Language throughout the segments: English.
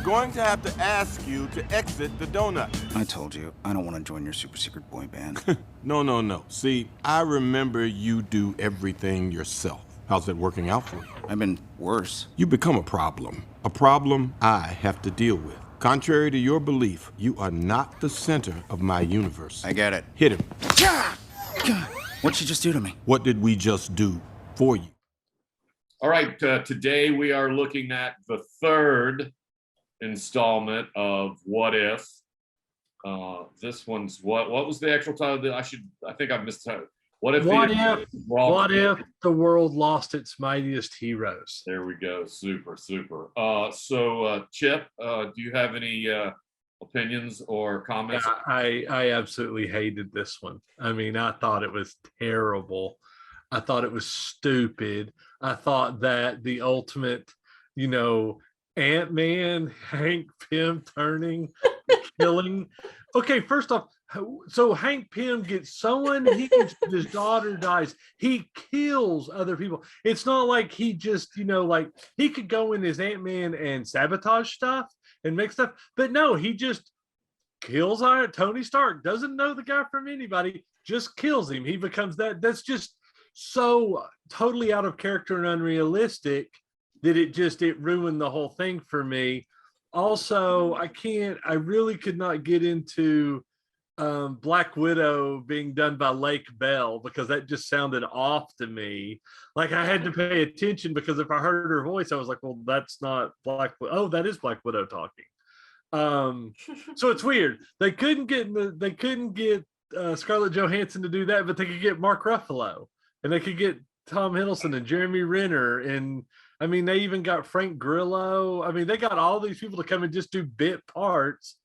going to have to ask you to exit the donut. I told you, I don't want to join your super secret boy band. No. See, I remember you do everything yourself. How's it working out for you? I've been worse. You become a problem I have to deal with. Contrary to your belief, you are not the center of my universe. I get it. Hit him. God, what'd you just do to me? What did we just do for you? All right, today we are looking at the third installment of What If. This one's what was the actual title? I think I missed the title. What if the world lost its mightiest heroes? There we go. Super. So Chip, do you have any opinions or comments? Yeah, I absolutely hated this one. I mean, I thought it was terrible. I thought it was stupid. I thought that the ultimate, Ant-Man, Hank Pym turning, killing. Okay, first off, so Hank Pym gets someone, his daughter dies. He kills other people. It's not like he just, he could go in as Ant-Man and sabotage stuff and make stuff. But no, he just kills Tony Stark, doesn't know the guy from anybody, just kills him. He becomes that. That's just so totally out of character and unrealistic that it ruined the whole thing for me. Also, I really could not get into Black Widow being done by Lake Bell because that just sounded off to me. Like I had to pay attention because if I heard her voice, I was like, well, that's not Black Widow. Oh, that is Black Widow talking. So it's weird. They couldn't get Scarlett Johansson to do that, but they could get Mark Ruffalo and they could get Tom Hiddleston and Jeremy Renner. And I mean, they even got Frank Grillo. I mean, they got all these people to come and just do bit parts,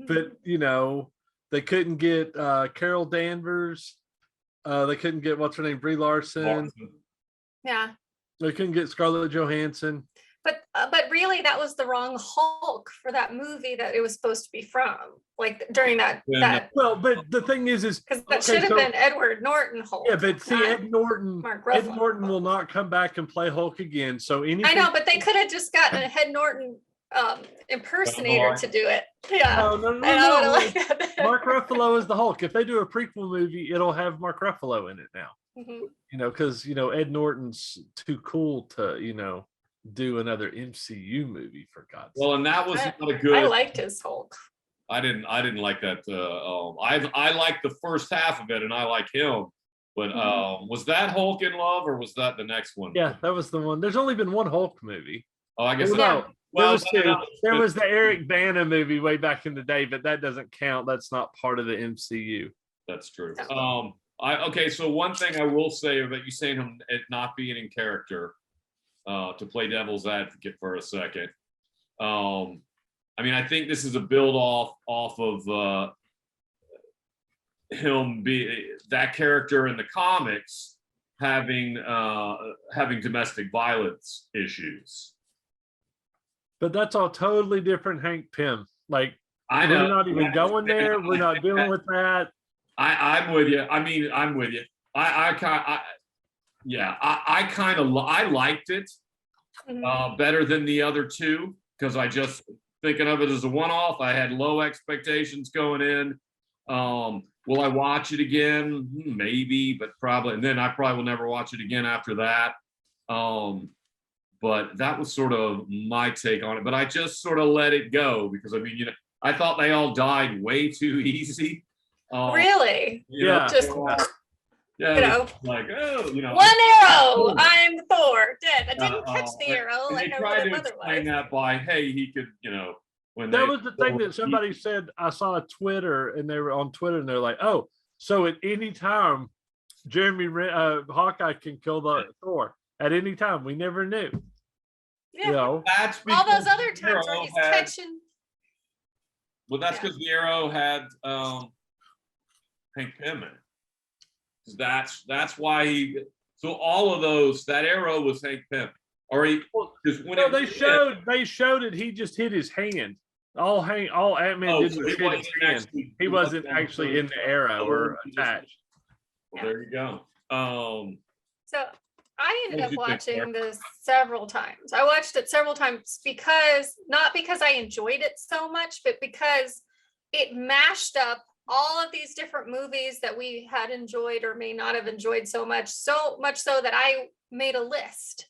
but they couldn't get Carol Danvers. They couldn't get what's her name, Brie Larson. Yeah. They couldn't get Scarlett Johansson. But really, that was the wrong Hulk for that movie that it was supposed to be from. Like during that. Well, but the thing is because that should have been Edward Norton Hulk. Yeah, but see, Ed Norton will not come back and play Hulk again. So I know, but they could have just gotten a Ed Norton impersonator to do it. Yeah. No. Mark Ruffalo is the Hulk. If they do a prequel movie, it'll have Mark Ruffalo in it now. Because Ed Norton's too cool to do another MCU movie, for God's sake. Well, and that was not a good. I liked his Hulk. I didn't like that. I liked the first half of it, and I like him. But was that Hulk in Love, or was that the next one? Yeah, that was the one. There's only been one Hulk movie. Oh, I guess no. Well, there was the Eric Bana movie way back in the day, but that doesn't count. That's not part of the MCU. That's true. Okay, so one thing I will say about you saying him not being in character, to play devil's advocate for a second. I mean, I think this is a build off of him be that character in the comics having domestic violence issues. But that's all totally different Hank Pym. Like, I know. We're not even going there. We're not dealing with that. I'm with you. I mean, I'm with you. I liked it better than the other two because I just thinking of it as a one-off. I had low expectations going in. Will I watch it again? Maybe, but probably. And then I probably will never watch it again after that. But that was sort of my take on it. But I just sort of let it go because I thought they all died way too easy. Really? Yeah. Like, one arrow. I'm Thor. Dead. I didn't catch the arrow. They tried to explain that by, hey, he could, when that was the thing that somebody said. I saw a Twitter, and they were on Twitter, and they're like, "Oh, so at any time, Hawkeye can kill the Thor at any time. We never knew." Yeah. That's all those other times where he's catching. Well, that's because the arrow had Hank Pym in it. That's why he. So all of those, that arrow was Hank Pym. Or they showed it. He just hit his hand. All Ant-Man did was hit his hand. He wasn't actually in the arrow or attached. Well, there you go. So I ended What up did you think, watching Sarah? this several times. I watched it several times because not because I enjoyed it so much, but because it mashed up all of these different movies that we had enjoyed or may not have enjoyed so much so that I made a list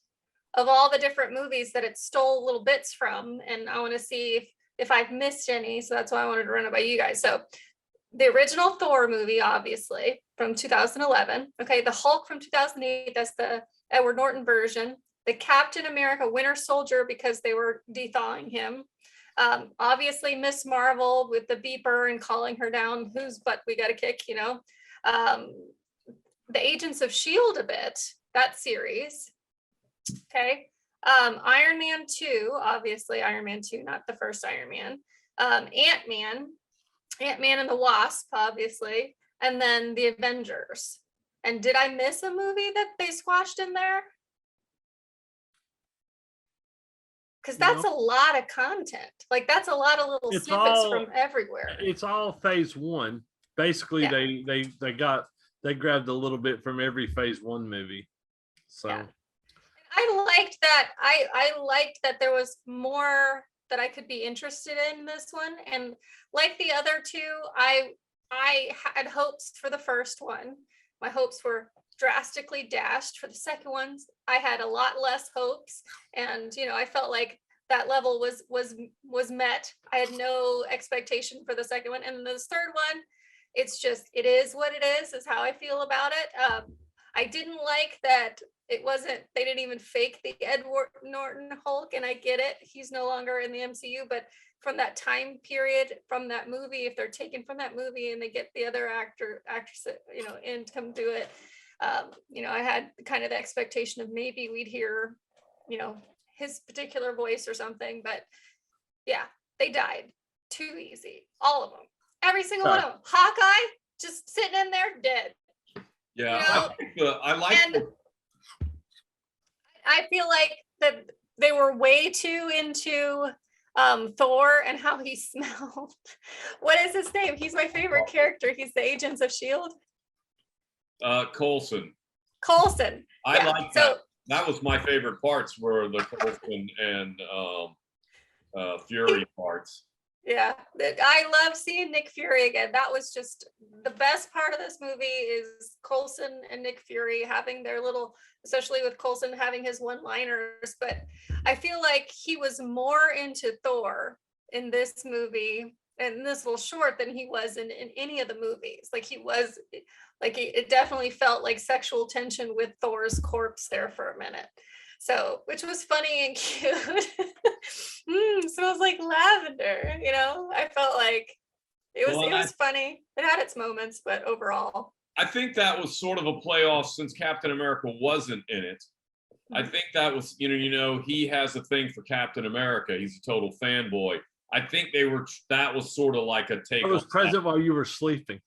of all the different movies that it stole little bits from, and I want to see if I've missed any. So that's why I wanted to run it by you guys. So the original Thor movie, obviously from 2011. Okay, the Hulk from 2008. That's the Edward Norton version. The Captain America Winter Soldier, because they were thawing him. Obviously Miss Marvel with the beeper and calling her down, whose butt we got to kick, you know. The Agents of S.H.I.E.L.D. a bit, that series. Okay. Iron Man 2, obviously Iron Man 2, not the first Iron Man. Ant-Man and the Wasp, obviously, and then the Avengers. And did I miss a movie that they squashed in there? Because that's a lot of content. Like that's a lot of little It's snippets all- from everywhere. It's all phase one. Basically, Yeah. they grabbed a little bit from every phase one movie. So Yeah. I liked that. I liked that there was more that I could be interested in this one. And like the other two, I had hopes for the first one. My hopes were drastically dashed. For the second ones, I had a lot less hopes, and you know, I felt like that level was met. I had no expectation for the second one, and this third one, it's just, it is what it is how I feel about it. I didn't like that it wasn't, they didn't even fake the Edward Norton Hulk, and I get it, he's no longer in the MCU, but from that time period, from that movie, if they're taken from that movie and they get the other actress, you know, in to come do it, you know, I had kind of the expectation of maybe we'd hear, you know, his particular voice or something, but yeah, they died too easy, all of them, every single one of them. Hawkeye just sitting in there dead. Yeah, You know, I like and I feel like that they were way too into Thor and how he smelled. What is his name? He's my favorite character. He's the Agents of S.H.I.E.L.D. Coulson. Coulson. I Yeah, like that. That was my favorite parts, were the Coulson and Fury parts. Yeah, I love seeing Nick Fury again. That was just the best part of this movie, is Coulson and Nick Fury having their little, especially with Coulson having his one-liners. But I feel like he was more into Thor in this movie and this little short than he was in any of the movies. Like he was, like it definitely felt like sexual tension with Thor's corpse there for a minute. So, which was funny and cute. Smells like lavender, you know. I felt like it was funny. It had its moments, but overall, I think that was sort of a playoff since Captain America wasn't in it. I think that was, you know, he has a thing for Captain America. He's a total fanboy. I think that was sort of like a take. I was present while you were sleeping.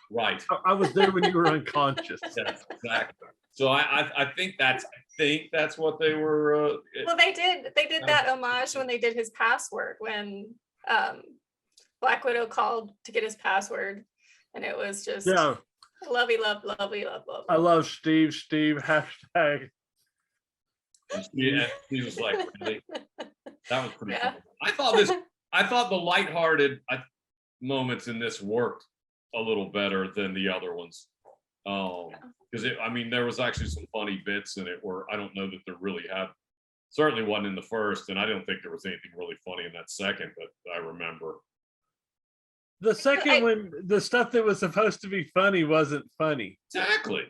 Right. I was there when you were unconscious. Yes, exactly. So I think that's what they were. Well, they did that homage when they did his password, when Black Widow called to get his password, and it was just lovey love. I love Steve hashtag. Yeah, he was like, really? That was pretty cool. I thought the lighthearted moments in this worked a little better than the other ones. Because I mean, there was actually some funny bits in it where I don't know that there really certainly wasn't in the first, and I don't think there was anything really funny in that second that I remember. The second one, the stuff that was supposed to be funny wasn't funny. Exactly.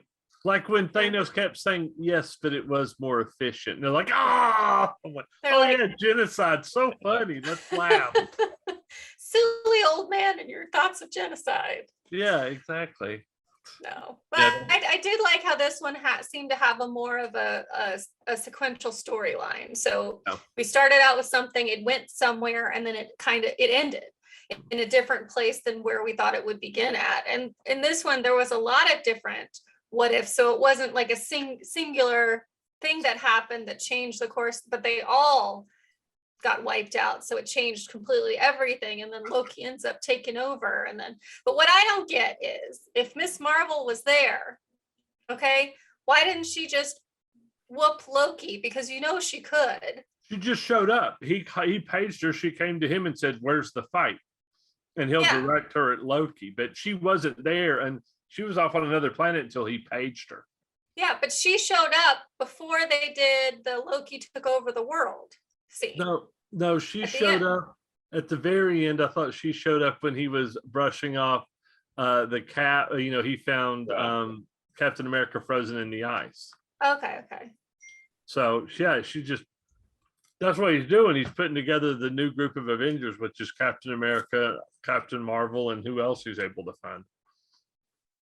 Like when Thanos kept saying yes, but it was more efficient. And they're like, oh yeah, genocide, so funny. Let's laugh. Silly old man and your thoughts of genocide. Yeah, exactly. No, but I did like how this one seemed to have a more of a sequential storyline. So we started out with something, it went somewhere, and then it ended in a different place than where we thought it would begin at. And in this one, there was a lot of different what if. So it wasn't like a singular thing that happened that changed the course, but they all got wiped out, so it changed completely everything, and then Loki ends up taking over. And then, but what I don't get is, if Miss Marvel was there, okay, why didn't she just whoop Loki because she could. She just showed up. He paged her. She came to him and said, "Where's the fight?" And he'll Yeah. direct her at Loki. But she wasn't there, and she was off on another planet until he paged her. Yeah, but she showed up before they did the Loki took over the world scene. No, she At the showed end. up at the very end. I thought she showed up when he was brushing off the cat. He found Captain America frozen in the ice. Okay. So yeah, that's what he's doing. He's putting together the new group of Avengers, which is Captain America, Captain Marvel, and who else he's able to find.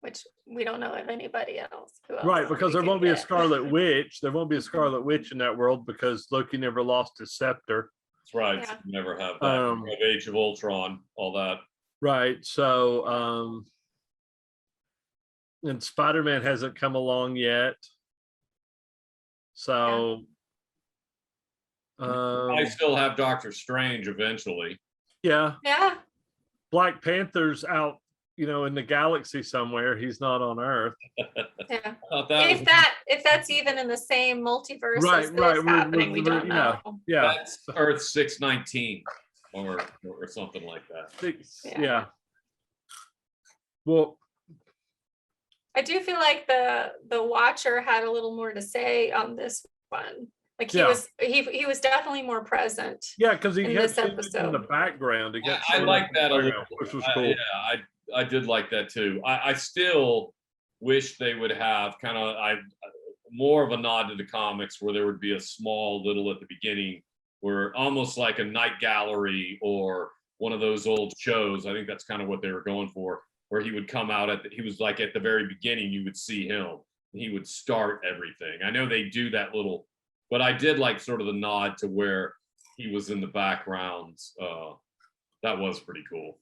Which we don't know of anybody else. Who else Right, because we there could won't be a get. Scarlet Witch. There won't be a Scarlet Witch in that world because Loki never lost his scepter. That's right. Yeah. You never have that. You have Age of Ultron, all that. Right. So and Spider-Man hasn't come along yet. So I still have Doctor Strange eventually. yeah. Yeah. Black Panther's out, in the galaxy somewhere. He's not on Earth. Yeah. I thought that was, If that's even in the same multiverse Right, as this right. happening, we don't know. Yeah. that's Earth 619 or something like that. Yeah. Well, I do feel like the Watcher had a little more to say on this one. Like he Yeah. was definitely more present. yeah, because he In got this scenes in episode. the background. He got I shown like up in that the a little, background, which was I- cool. yeah, I did like that too. I still wish they would have kind of more of a nod to the comics where there would be a small little at the beginning where almost like a night gallery or one of those old shows. I think that's kind of what they were going for, where he would come out he was like at the very beginning, you would see him. He would start everything. I know they do that little, but I did like sort of the nod to where he was in the background. That was pretty cool.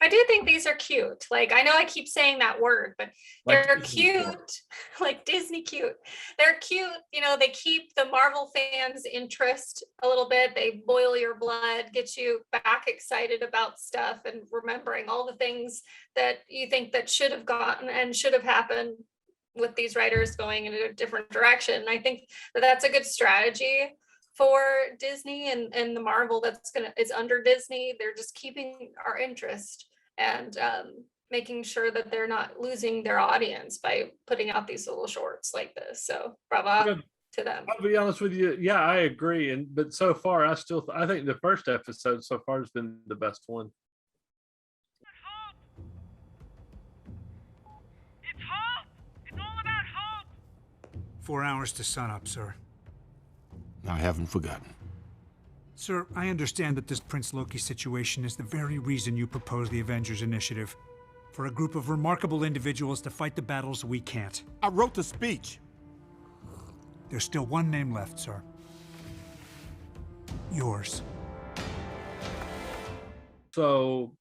I do think these are cute. Like, I know I keep saying that word, but Like they're Disney cute, like Disney cute. They're cute. They keep the Marvel fans' interest a little bit. They boil your blood, get you back excited about stuff and remembering all the things that you think that should have gotten and should have happened with these writers going in a different direction. And I think that that's a good strategy for Disney and the Marvel is under Disney. They're just keeping our interest and making sure that they're not losing their audience by putting out these little shorts like this. So bravo to them. I'll be honest with you. Yeah, I agree. But so far, I think the first episode so far has been the best one. It's hope! It's all about hope! 4 hours to sunup, sir. I haven't forgotten. Sir, I understand that this Prince Loki situation is the very reason you proposed the Avengers Initiative. For a group of remarkable individuals to fight the battles we can't. I wrote the speech. There's still one name left, sir. Yours. So